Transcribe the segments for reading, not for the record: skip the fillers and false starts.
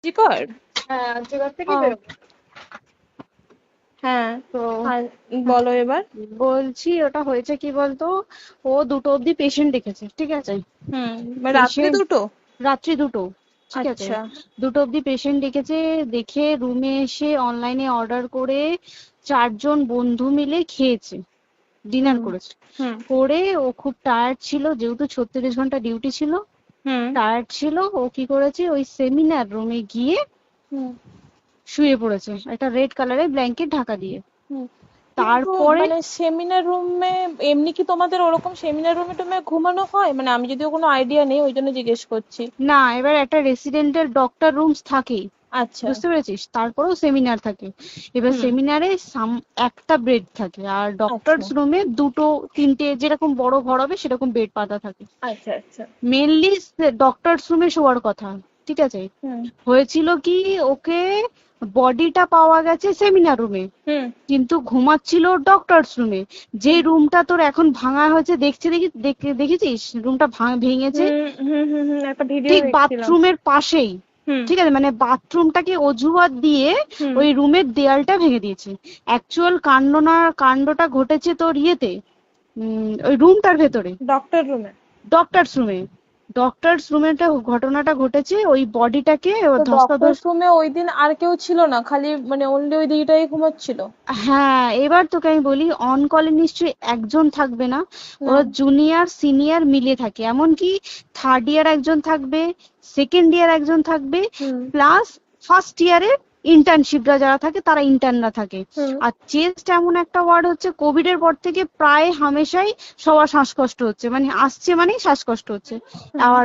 জিকর। হ্যাঁ আর্যিকর থেকে ও বেরোবো। হ্যাঁ। তো আর বলো এবার। বলছি ওটা হয়েছে কি বলতো, ও 2টো অব্দি পেশেন্ট দেখেছে, ঠিক আছে। রাত্রি পেশেন্ট দুটো? রাত্রি 2টো, ঠিক আছে। আচ্ছা। 2টো অব্দি পেশেন্ট ডেকেছে, দেখে রুমে এসে অনলাইনে অর্ডার করে 4জন বন্ধু মিলে খেয়েছে, ডিনার হুম করেছে। হুম করে ও খুব টায়ার্ড ছিল, যেহেতু 36 ঘন্টা ডিউটি ছিল, হুম টায়ার্ড ছিল। ও কি করেছে, ওই সেমিনার রুমে গিয়ে হুম শুয়ে পড়েছে একটা রেড কালারের ব্ল্যাঙ্কেট ঢাকা দিয়ে। হুম কিন্তু তারপরে মানে সেমিনার রুমে এমনি কি তোমাদের ওরকম সেমিনার রুমে টুমে ঘুমানো হয়? মানে আমি যদিও কোনো আইডিয়া নেই, ওই জন্য জিজ্ঞেস করছি। না, এবার একটা রেসিডেন্টের ডক্টর রুমস থাকেই, আচ্ছা। বুঝতে পেরেছিস, তারপরেও সেমিনার থাকে। এবার হুম। সেমিনারে একটা বেড থাকে, আর আচ্ছা ডক্টরস রুমে 2টো 3টে যেরকম বড় ঘর হবে সেরকম বেড পাতা থাকে। আচ্ছা আচ্ছা। মেনলি ডক্টরস রুমে শোয়ার কথা, ঠিক আছে। হুম হয়েছিল কি, ওকে বডিটা পাওয়া গেছে সেমিনার রুমে, হুম কিন্তু ঘুমাচ্ছিল ডক্টরস রুমে। যে হুম রুমটা তোর এখন ভাঙা হয়েছে, দেখেছিস রুমটা ভেঙেছে, একটা ভিডিও ঠিক দেখছিলাম। বাথরুমের পাশেই, হুম ঠিক আছে। মানে বাথরুমটাকে অজুহাত দিয়ে হুম ওই রুমের দেয়ালটা ভেঙে দিয়েছে। অ্যাকচুয়াল কাণ্ডটা ঘটেছে তোর ইয়েতে, ওই রুমটার ভেতরে, ডক্টর রুমে? ডক্টরস রুমে। ডক্টরস রুমেটা ঘটনাটা ঘটেছে, ওই বডিটাকে তো ডক্টর ধস্তাধস্তি। রুমে ওই দিন আর কেউ ছিল না, খালি মানে অনলি ওই দিদিটাই ঘুমাচ্ছিল? হ্যাঁ, এবার তোকে আমি বলি, অন কলে নিশ্চয়ই একজন থাকবে না, না। ওরা জুনিয়র সিনিয়র মিলিয়ে থাকে। এমনকি থার্ড ইয়ার একজন থাকবে, সেকেন্ড ইয়ার একজন থাকবে, হুম প্লাস ফার্স্ট ইয়ারের ইন্টার্নশিপরা যারা থাকে তারা ইন্টার্নরা থাকে। হুম আর চেস্ট এমন একটা ওয়ার্ড হচ্ছে, কোভিড এর পর থেকে প্রায় হামেশাই সবার শ্বাসকষ্ট হচ্ছে, মানে আসছে মানেই শ্বাসকষ্ট হচ্ছে। হুম আর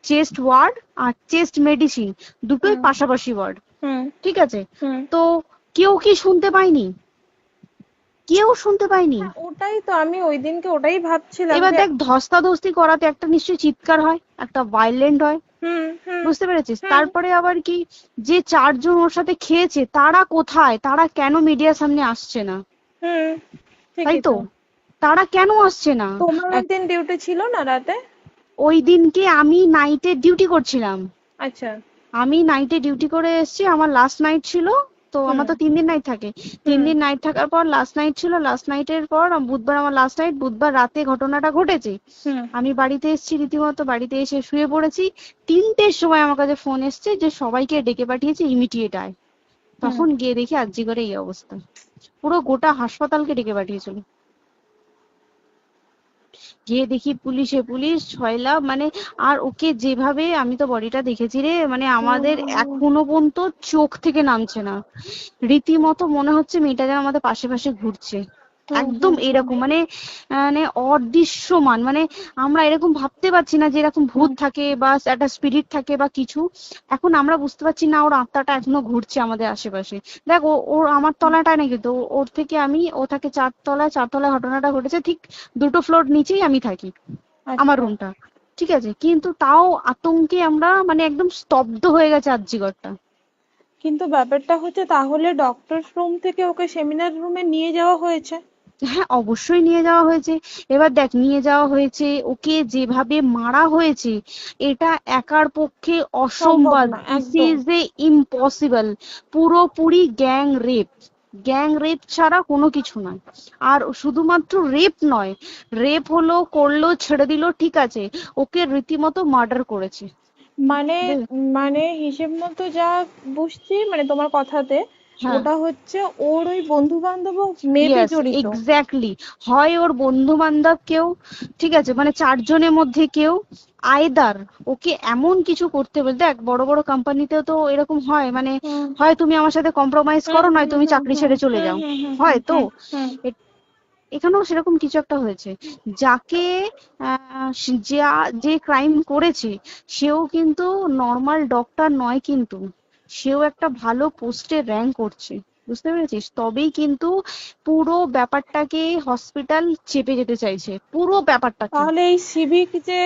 চেস্ট ওয়ার্ড আর চেস্ট মেডিসিন দুটোই হুম পাশাপাশি ওয়ার্ড, হুম ঠিক আছে। হুম তো কেউ কি শুনতে পায়নি? কেউ শুনতে পায়নি। হ্যাঁ, ওটাই তো আমি ওই দিনকে ওটাই ভাবছিলাম এবার যে। দেখ, ধস্তাধস্তি করাতে একটা নিশ্চয়ই চিৎকার হয়, একটা ভাইলেন্ট হয়, হুম হুম বুঝতে পেরেছিস। হুম তারপরে আবার কি, যে 4জন ওর সাথে খেয়েছে তারা কোথায়, তারা কেন মিডিয়ার সামনে আসছে না? হুম তাই ঠিকই তো, তো। তারা কেন আসছে না? তোমার ওই এক- দিন ডিউটি ছিল না রাতে? ওই দিনকে আমি নাইটে ডিউটি করছিলাম। আচ্ছা। আমি নাইটে ডিউটি করে এসেছি, আমার লাস্ট নাইট ছিল। তো হুম আমার তো 3 দিন নাইট থাকে, তিন হুম দিন নাইট থাকার পর লাস্ট নাইট ছিল। লাস্ট নাইটের পর বুধবার আমার লাস্ট নাইট, বুধবার রাতে ঘটনাটা ঘটেছে। হুম আমি বাড়িতে এসেছি, রীতিমতো বাড়িতে এসে শুয়ে পড়েছি। 3টের সময় আমার কাছে ফোন এসছে যে সবাইকে ডেকে পাঠিয়েছে, ইমিডিয়েট আয়। হুম। তখন গিয়ে দেখি আরজি করে এই অবস্থা, পুরো গোটা হাসপাতালকে ডেকে পাঠিয়েছিল। গিয়ে দেখি পুলিশ ছয়লা, মানে। আর ওকে যেভাবে, আমি তো বডিটা দেখেছি রে, মানে আমাদের হুম এখনো পর্যন্ত চোখ থেকে নামছে না। রীতিমতো মনে হচ্ছে মেয়েটা যেন আমাদের পাশে পাশে ঘুরছে, হুম একদম হুম হুম এরকম, মানে মানে অদৃশ্যমান, মানে আমরা এরকম ভাবতে পারছি না যে এরকম ভূত হুম থাকে বা একটা স্পিরিট থাকে বা কিছু। এখন আমরা বুঝতে পারছি না, ওর আত্মাটা এখনো ঘুরছে আমাদের আশেপাশে। দেখ, ওর আমার তলাটায় না, কিন্তু ওর থেকে ও থাকে 4তলায়, 4তলায় ঘটনাটা ঘটেছে, ঠিক 2টো ফ্লোর নিচেই আমি থাকি, আমার আচ্ছা। রুমটা, ঠিক আছে। কিন্তু তাও আতঙ্কে আমরা মানে একদম স্তব্ধ হয়ে গেছে আর্জিগরটা। কিন্তু ব্যাপারটা হচ্ছে, তাহলে ডক্টর রুম থেকে ওকে সেমিনার রুমে নিয়ে যাওয়া হয়েছে? হ্যাঁ, অবশ্যই নিয়ে যাওয়া হয়েছে। এবার দেখ, নিয়ে যাওয়া হয়েছে, ওকে যেভাবে মারা হয়েছে, এটা একার পক্ষে সম্ভব অসম্ভব, না দিস একদম। Is a impossible. পুরোপুরি গ্যাং রেপ, গ্যাং রেপ ছাড়া কোনো কিছু নয়। আর শুধুমাত্র রেপ নয়, রেপ হলো, করলো, ছেড়ে দিল, ঠিক আছে, ওকে রীতিমতো মার্ডার করেছে। মানে মানে হিসেব মতো যা বুঝছি মানে তোমার কথাতে, হ্যাঁ, ওটা হচ্ছে ওর ওই বন্ধু বান্ধব মেবি ইয়েস, জড়িত। এক্স্যাক্টলি। হয় ওর বন্ধু বান্ধব কেউ, ঠিক আছে, মানে 4জনের মধ্যে কেউ, আইদার ওকে এমন কিছু করতে বলতে। দেখ, বড় বড় কোম্পানিতেও তো এরকম হয়, মানে হুম হয় তুমি আমার সাথে কম্প্রোমাইজ হুম করো, নয় হুম তুমি হুম চাকরি হুম ছেড়ে চলে হুম যাও, হুম হুম হুম হয় তো। হুম হুম। এ- এখানেও সেরকম কিছু একটা হয়েছে। যাকে যে ক্রাইম করেছে, সেও কিন্তু নর্মাল ডক্টর নয়, কিন্তু সেও একটা ভালো পোস্টে র্যাঙ্ক করছে, বুঝতে পেরেছিস। তবেই কিন্তু পুরো ব্যাপারটাকে হসপিটাল চেপে যেতে চাইছে, পুরো ব্যাপারটাকে। তাহলে এই সিভিক যে,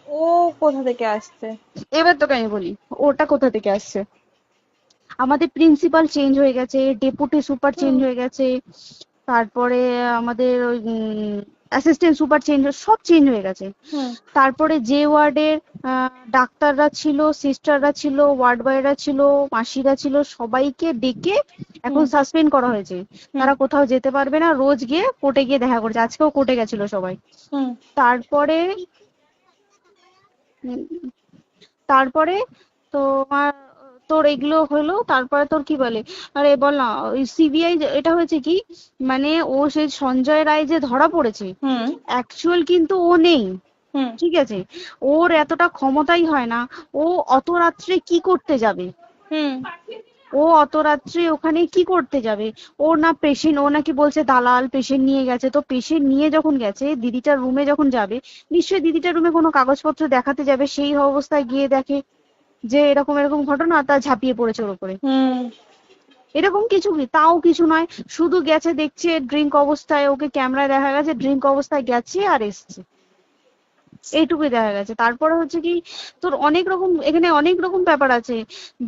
ও কোথা থেকে আসছে? এবার তোকে আমি বলি, ওটা কোথা থেকে আসছে। আমাদের প্রিন্সিপাল চেঞ্জ হয়ে গেছে, ডেপুটি সুপার চেঞ্জ হুম হয়ে গেছে, তারপরে আমাদের ওই অ্যাসিস্ট্যান্ট সুপার চেঞ্জ, সব চেঞ্জ হয়ে গেছে। হুম তারপরে যে ওয়ার্ডের ডাক্তাররা ছিল, সিস্টাররা ছিল, ওয়ার্ড বয়রা ছিল, মাসিরা ছিল, সবাইকে ডেকে এখন হুম সাসপেন্ড করা হয়েছে। হুম তারা কোথাও যেতে পারবে না, রোজ গিয়ে কোর্টে গিয়ে দেখা করছে, আজকেও কোর্টে গেছিল সবাই। হুম তারপরে উম, তারপরে তোমার তোর এগুলো হলো, তারপরে তোর কি বলে, আরে বল না, ওই সিবিআই এটা হয়েছে কি, মানে ও সেই সঞ্জয় রায় যে ধরা পড়েছে, হুম অ্যাকচুয়াল কিন্তু ও নেই, হুম ঠিক আছে? ওর এতটা ক্ষমতাই হয় না। ও অত রাত্রে কি করতে যাবে? হুম ও অত রাত্রে ওখানে কি করতে যাবে? ও না পেশেন্ট, ও নাকি বলছে দালাল পেশেন্ট নিয়ে গেছে, তো পেশেন্ট নিয়ে যখন গেছে দিদিটার রুমে যখন যাবে, নিশ্চয়ই দিদিটার রুমে কোনো কাগজপত্র দেখাতে যাবে, সেই অবস্থায় গিয়ে দেখে যে এরকম এরকম ঘটনা, তা ঝাঁপিয়ে পড়েছে ওর উপরে। হুম এরকম কিছু কি, তাও কিছু নয়, শুধু গেছে দেখছে ড্রিঙ্ক অবস্থায়, ওকে ক্যামেরায় দেখা গেছে ড্রিঙ্ক অবস্থায় গেছে আর এসছে, এইটুকুই দেখা গেছে। তারপরে হচ্ছে কি, তোর অনেক রকম এখানে অনেক রকম ব্যাপার আছে।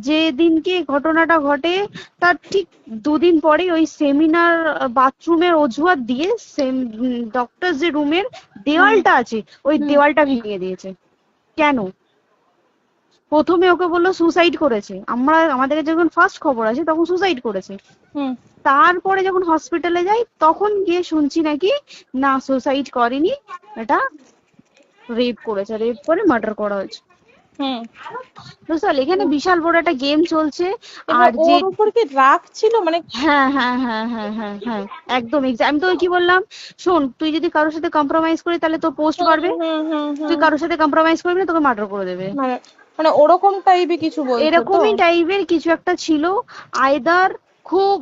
যে দিনকে ঘটনাটা ঘটে তার ঠিক দুদিন পরে ওই সেমিনার বাথরুমের অজুহাত দিয়ে ডক্টর যে রুমের হুম দেওয়ালটা আছে ওই হুম দেওয়ালটা ভেঙে দিয়েছে। কেন? প্রথমে ওকে বললো সুসাইড করেছে, আমাদের যখন ফার্স্ট খবর আছে তখন সুসাইড করেছে। হুম তারপরে যখন হসপিটালে যাই তখন গিয়ে শুনছি নাকি না সুসাইড করেনি, এটা রেপ করেছে, রেপ করে মার্ডার করা হয়েছে। হুম বুঝতে পারলি, এখানে বিশাল বড় একটা গেম চলছে। এবার আর যে ওর উপর কি রাগ ছিল মানে? হ্যাঁ হ্যাঁ হ্যাঁ হ্যাঁ হ্যাঁ হ্যাঁ, একদম আমি তোকে কি বললাম, শোন, তুই যদি কারোর সাথে কম্প্রোমাইজ করি তাহলে তোর পোস্ট হুম বাড়বে, হুম হুম তুই হুম কারোর সাথে কম্প্রোমাইজ করবি না তোকে মার্ডার করে দেবে। মানে মানে ওরকম টাইপের কিছু বলছো তো? এরকমই টাইপের কিছু একটা ছিল। আইদার খুব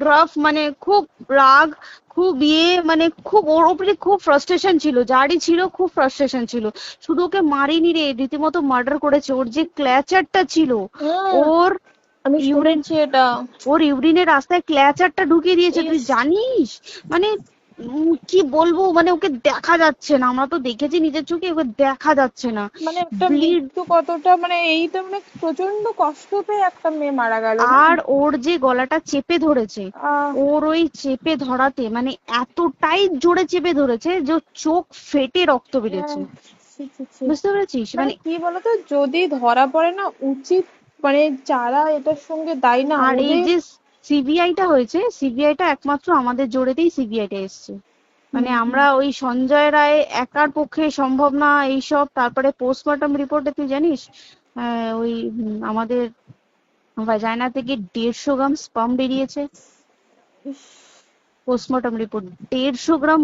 রাফ, মানে খুব রাগ, খুব মানে খুব ওর উপরে খুব ফ্রাস্ট্রেশন ছিল, যারই ছিল খুব ফ্রাস্ট্রেশন ছিল। শুধু ওকে মারিনি রে, রীতিমতো মার্ডার করেছে। ওর যে ক্ল্যাচারটা ছিল, হুম ওর আমি ইউরিন, শুনেছি এটা। ওর ইউরিনের রাস্তায় ক্ল্যাচারটা ঢুকিয়ে দিয়েছে, তুই ইস। জানিস? মানে কি বলবো, মানে ওকে দেখা যাচ্ছে না, আমরা তো দেখেছি নিজের চোখে, ওকে দেখা যাচ্ছে না। মানে একটা ব্লিড। মৃত্যু কতটা, মানে এইটা মানে প্রচন্ড কষ্ট পেয়ে একটা মেয়ে মারা গেল না? আর ওর যে গলাটা চেপে ধরেছে, আহ ওর ওই চেপে ধরাতে মানে এতটাই জোরে চেপে ধরেছে যে ওর চোখ ফেটে রক্ত বেরিয়েছে। আহ, ছি, ছি, ছি। বুঝতে পেরেছিস? মানে মানে কি বলতো, যদি ধরা পড়ে না, উচিত মানে যারা এটার সঙ্গে দায়ী না আর এই ওদের। যে সিবিআইটা হয়েছে, সিবিআইটা একমাত্র আমাদের জোরেতেই সিবিআইটা এসছে। মানে হুম আমরা ওই সঞ্জয় রায় একার পক্ষে সম্ভব না এইসব। তারপরে পোস্টমর্টম রিপোর্টে তুই জানিস ওই আমাদের ভাজাইনা থেকে 150 গ্রাম স্পাম বেরিয়েছে। ইস, পোস্টমর্টম রিপোর্ট 150 গ্রাম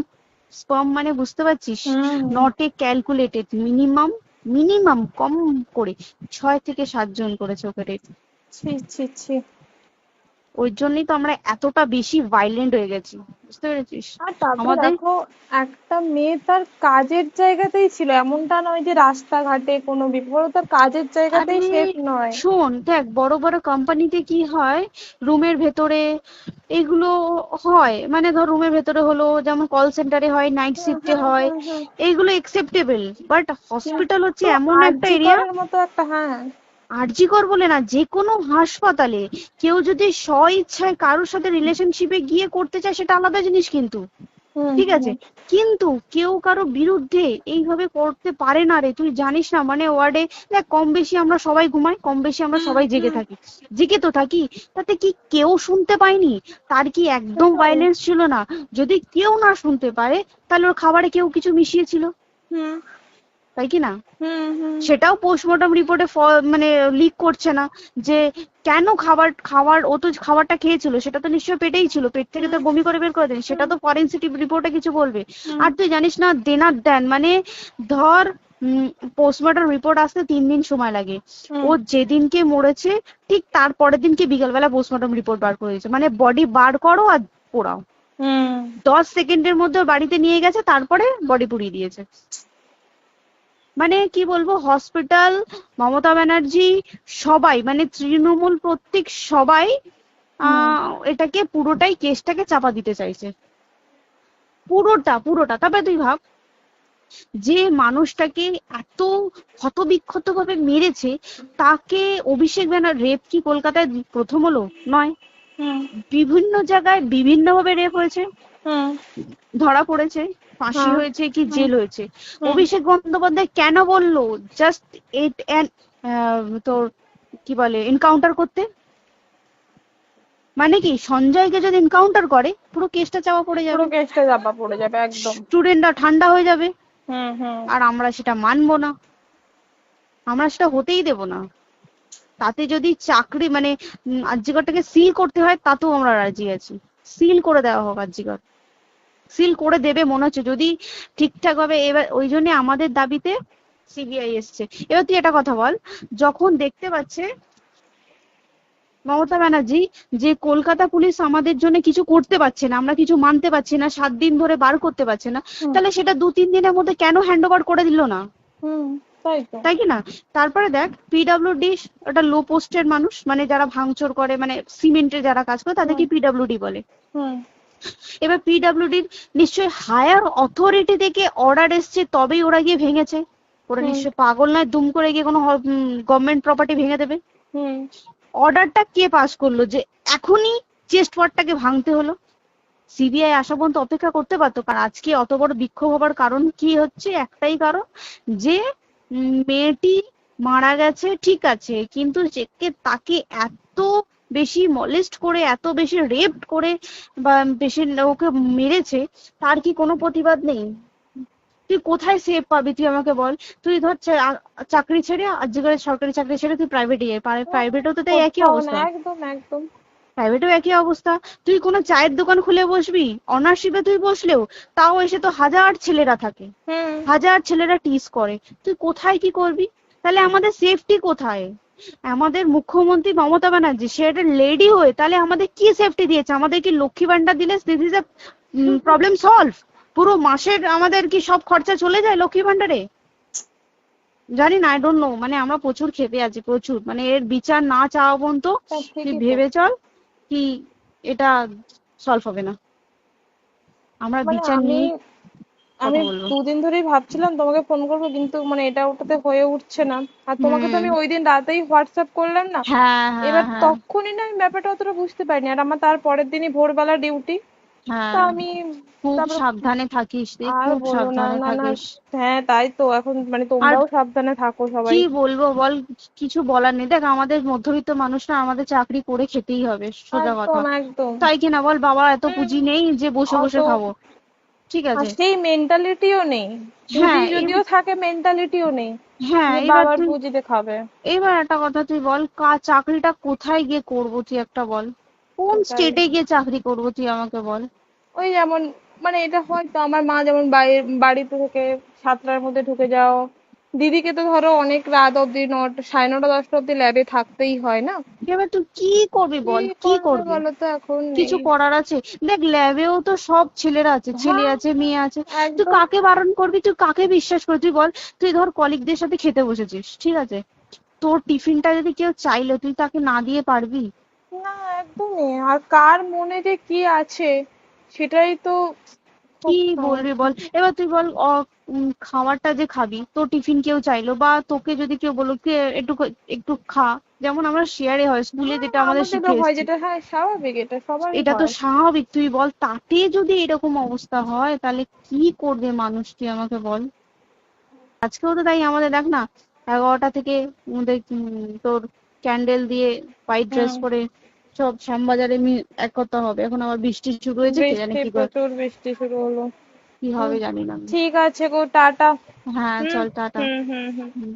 স্পাম, মানে বুঝতে পারছিস? Hmm not a calculated, minimum minimum কম করে 6 থেকে 7 জন করেছে ওকে rape। ছি ছি ছি। ওই জন্যই তো আমরা এতটা বেশি ভাইলেন্ট হয়ে গেছি, বুঝতে পেরেছিস? আর তারপরে আমাদের দেখো, একটা মেয়ে তার কাজের জায়গাতেই ছিল, এমনটা নয় যে রাস্তাঘাটে কোনো বিপদ, ও তার কাজের আরে জায়গাতেই সেফ নয়। শোন, দেখ বড় বড় কোম্পানিতে কি হয়, রুমের ভেতরে এগুলো হয়, মানে ধর রুমের ভেতরে হলো, যেমন কল সেন্টারে হয়, নাইট হুম শিফটে হুম হয়, হুম হুম। এইগুলো একসেপ্টেবল। বাট হসপিটাল হচ্ছে কিন্তু এমন একটা আরজি এরিয়া, করের মতো একটা, হ্যাঁ। আরজি কর বলে না, যে কোনো হাসপাতালে কেউ যদি স্ব ইচ্ছায় কারোর সাথে রিলেশনশিপে গিয়ে করতে চায় সেটা আলাদা জিনিস কিন্তু, হুম ঠিক আছে? হুম কিন্তু কেউ কারো বিরুদ্ধে এইভাবে করতে পারে না রে, তুই জানিস না? মানে ওয়ার্ডে দেখ, কম বেশি আমরা সবাই ঘুমাই, কম বেশি আমরা হুম সবাই জেগে হুম। থাকি, জেগে তো থাকি। তাতে কি কেউ শুনতে পায়নি? তার কি একদম সেটাই। ভাইলেন্স ছিল না? যদি কেউ না শুনতে পারে তাহলে ওর খাবারে কেউ কিছু মিশিয়েছিল, হুম তাই কি না? হুম হুম সেটাও পোস্টমর্টম রিপোর্টে মানে লিক করছে না যে কেন খাবার খাবার ও তো খাবারটা খেয়েছিল, সেটা তো নিশ্চয়ই পেটেই ছিল, পেট থেকে তো হুম বমি করে বের করে দেন, সেটা হুম তো ফরেনসিক রিপোর্টে কিছু বলবে। হুম আর তুই জানিস না, দেনার দেন মানে ধর পোস্টমর্টম রিপোর্ট আসতে 3 দিন সময় লাগে। হুম ও যেদিনকে মরেছে ঠিক তার পরের দিনকে বিকালবেলা পোস্টমর্টম রিপোর্ট বার করে দিয়েছে, মানে বডি বার করো আর পোড়াও, হুম। 10 সেকেন্ডের মধ্যে ওর বাড়িতে নিয়ে গেছে, তারপরে বডি পুড়িয়ে দিয়েছে। মানে কি বলবো, হসপিটাল, মমতা ব্যানার্জি, সবাই মানে তৃণমূল প্রত্যেক সবাই হুম এটাকে পুরোটাই কেসটাকে চাপা দিতে চাইছে, পুরোটা পুরোটা। তবে তুই ভাব, যে মানুষটাকে এত ক্ষতবিক্ষত ভাবে মেরেছে, তাকে অভিষেক ব্যানার রেপ কি কলকাতায় প্রথম হলো? নয়, হুম বিভিন্ন জায়গায় বিভিন্ন ভাবে রেপ হয়েছে, হুম ধরা পড়েছে। ফাঁসি হ্যাঁ। হয়েছে কি হুম। জেল হয়েছে। হুম। অভিষেক বন্দ্যোপাধ্যায় কেন বললো জাস্ট ইট তোর কি বলে এনকাউন্টার করতে? মানে কি সঞ্জয়কে যদি এনকাউন্টার করে পুরো কেসটা চাপা পড়ে পুরো যাবে, কেসটা চাপা পড়ে যাবে একদম। স্টুডেন্টরা ঠান্ডা হয়ে যাবে, হুম হুম। আর আমরা সেটা মানবো না, আমরা সেটা হতেই দেব না। তাতে যদি চাকরি মানে আরজিকরটাকে সিল করতে হয় তাতেও আমরা রাজি আছি, সিল করে দেওয়া হোক আরজিকর, সিল করে দেবে মনে হচ্ছে যদি ঠিকঠাক ভাবে। এবার ওই জন্য আমাদের দাবিতে সিবিআই এসছে। এবার তুই একটা কথা বল, যখন দেখতে পাচ্ছে মমতা ব্যানার্জি যে কলকাতা পুলিশ আমাদের জন্য কিছু করতে পারছে না, আমরা কিছু মানতে পারছি না, 7 দিন ধরে বার করতে পারছে না, হুম। তাহলে সেটা 2-3 দিনের মধ্যে কেন হ্যান্ড ওভার করে দিল না? হুম। তাই তো। তাই কি না? তারপরে দেখ পিডব্লিউডি ওটা লো পোস্টের মানুষ, মানে যারা ভাঙচুর করে, মানে সিমেন্টের যারা কাজ করে তাদেরকে হুম। পিডব্লিউডি বলে। হুম। এবার পিডব্লিউডির নিশ্চয়ই হায়ার অথরিটি থেকে অর্ডার এসছে তবেই ওরা গিয়ে ভেঙেছে। ওরা হুম। নিশ্চয়ই পাগল নয় দুম করে গিয়ে কোনো গভর্নমেন্ট প্রপার্টি ভেঙে দেবে। হুম। অর্ডারটা কে পাস করলো যে এখনই চেস্ট ওয়ার্ডটাকে ভাঙতে হলো? সিবিআই আসা পর্যন্ত অপেক্ষা করতে পারতো। কারণ আজকে অত বড় বিক্ষোভ হবার কারণ কি হচ্ছে? একটাই কারণ, যে মেয়েটি মারা গেছে ঠিক আছে, কিন্তু তাকে এত বেশি মলেস্ট করে, এত বেশি রেপ করে বা বেশি ওকে মেরেছে, তার কি কোনো প্রতিবাদ নেই? তুই কোথায় সেফ পাবি তুই আমাকে বল? তুই ধর চাকরি ছেড়ে আজকের সরকারি চাকরি ছেড়ে তুই প্রাইভেটে যাই, প্রাইভেটেও তো তাই একই কোথাও না, অবস্থা, একদম একদম। প্রাইভেটেও একই অবস্থা। তুই কোনো চায়ের দোকান খুলে বসবি, অনার্সশিপে তুই বসলেও তাও এসে তো হাজার ছেলেরা থাকে, হুম। হাজার ছেলেরা টিজ করে, তুই কোথায় কি করবি? তাহলে আমাদের সেফটি কোথায়? আমাদের মুখ্যমন্ত্রী মমতা ব্যানার্জি সে একটা লেডি হয়ে তাহলে আমাদের কি সেফটি দিয়েছে? আমাদের কি লক্ষ্মী ভান্ডার দিলে this is a problem solve? পুরো মাসের আমাদের কি সব খরচা চলে যায় লক্ষ্মী ভান্ডারে? জানি না, আই ডোন্ট নো, মানে আমরা প্রচুর ক্ষেপে আছি, প্রচুর, মানে এর বিচার না চাওয়া পর্যন্ত হ্যাঁ, তুই ঠিকই তো। ভেবে চল কি এটা সলভ হবে না। আমরা মানে বিচার আমি নিয়ে আমি কথা বলবো। 2 দিন ধরেই ভাবছিলাম তোমাকে ফোন করবো, কিন্তু মানে এটা ওটাতে হয়ে উঠছে না। আর তোমাকে তো হুম। আমি ওই দিন রাতেই হোয়াটসঅ্যাপ করলাম না। হ্যাঁ হ্যাঁ এবার হ্যাঁ। তখনই না আমি ব্যাপারটা অতটা বুঝতে পারিনি, আর আমার তার পরের দিনই ভোরবেলা ডিউটি। তা হ্যাঁ, আমি খুব তারপর সাবধানে থাকিস রে, আর খুব বলো না, সাবধানে না না। থাকিস। হ্যাঁ তাই তো, এখন মানে আর তোমরাও সাবধানে থাকো কি সবাই। বলবো বল, কিছু বলার নেই। দেখ আমাদের মধ্যবিত্ত মানুষরা আমাদের চাকরি করে খেতেই হবে, সোজা কথা। একদম একদম। তাই কিনা বল? বাবা এত হুম। পুঁজি নেই যে বসে অত বসে খাবো, ঠিক আর আছে? সেই মেন্টালিটিও নেই। পুঁজি হ্যাঁ যদিও থাকে, মেন্টালিটিও নেই হ্যাঁ, যে এবার বাবার তুই, পুঁজিতে খাবে। এবার একটা কথা তুই বল, চাকরিটা কোথায় গিয়ে করবো তুই একটা বল? কোন সেটাই। স্টেটে গিয়ে চাকরি করবো তুই আমাকে বল? ওই যেমন, মানে এটা হয়তো আমার মা যেমন বাড়িতে থেকে 7টার মধ্যে ঢুকে যাও, দিদিকে তো ধরো অনেক রাত অব্দি 9টা, 9:30, 10টা অব্দি ল্যাবে থাকতেই হয় না। এবার তুই কি করবি কি বল, কি করবে করবি? বলো তো, এখন নেই। কিছু করার আছে? দেখ ল্যাবেও তো সব ছেলেরা আছে, ছেলে হ্যাঁ আছে মেয়ে আছে, তুই একদম। কাকে বারণ করবি? তুই কাকে বিশ্বাস করবি তুই বল? তুই ধর কলিগদের সাথে খেতে বসেছিস, ঠিক আছে, তোর টিফিনটা যদি কেউ চাইলো তুই তাকে না দিয়ে পারবি? না একদমই, আর কার মনে যে কি আছে সেটাই তো কি খুব বলবি সমস্যা। বল? এবার তুই বল খাবারটা যে খাবি, তোর টিফিন কেউ চাইলো বা তোকে যদি কেউ বললো কে একটু একটু খা, যেমন আমরা শেয়ারে হয় স্কুলে হ্যাঁ যেটা আমাদের আমাদেরও শিখে হয়, এসেছি, যেটা হ্যাঁ স্বাভাবিক, এটা সবারই এটা তো হয়। স্বাভাবিক। তুই বল তাতে যদি এরকম অবস্থা হয় তাহলে কি করবে মানুষ, তুই আমাকে বল? আজকেও তো তাই আমাদের দেখ না, 11টা থেকে আমাদের তোর ক্যান্ডেল দিয়ে হোয়াইট ড্রেস হুম। পরে সব শ্যামবাজারে একতা হবে। এখন আবার বৃষ্টি শুরু হয়েছে, কে জানে বৃষ্টি, কি প্রচুর বৃষ্টি শুরু হলো। কি হুম। হবে জানি না আমি। ঠিক আছে গো, টাটা। হ্যাঁ হুম চল টাটা। হুম হুম হুম। হুম হুম।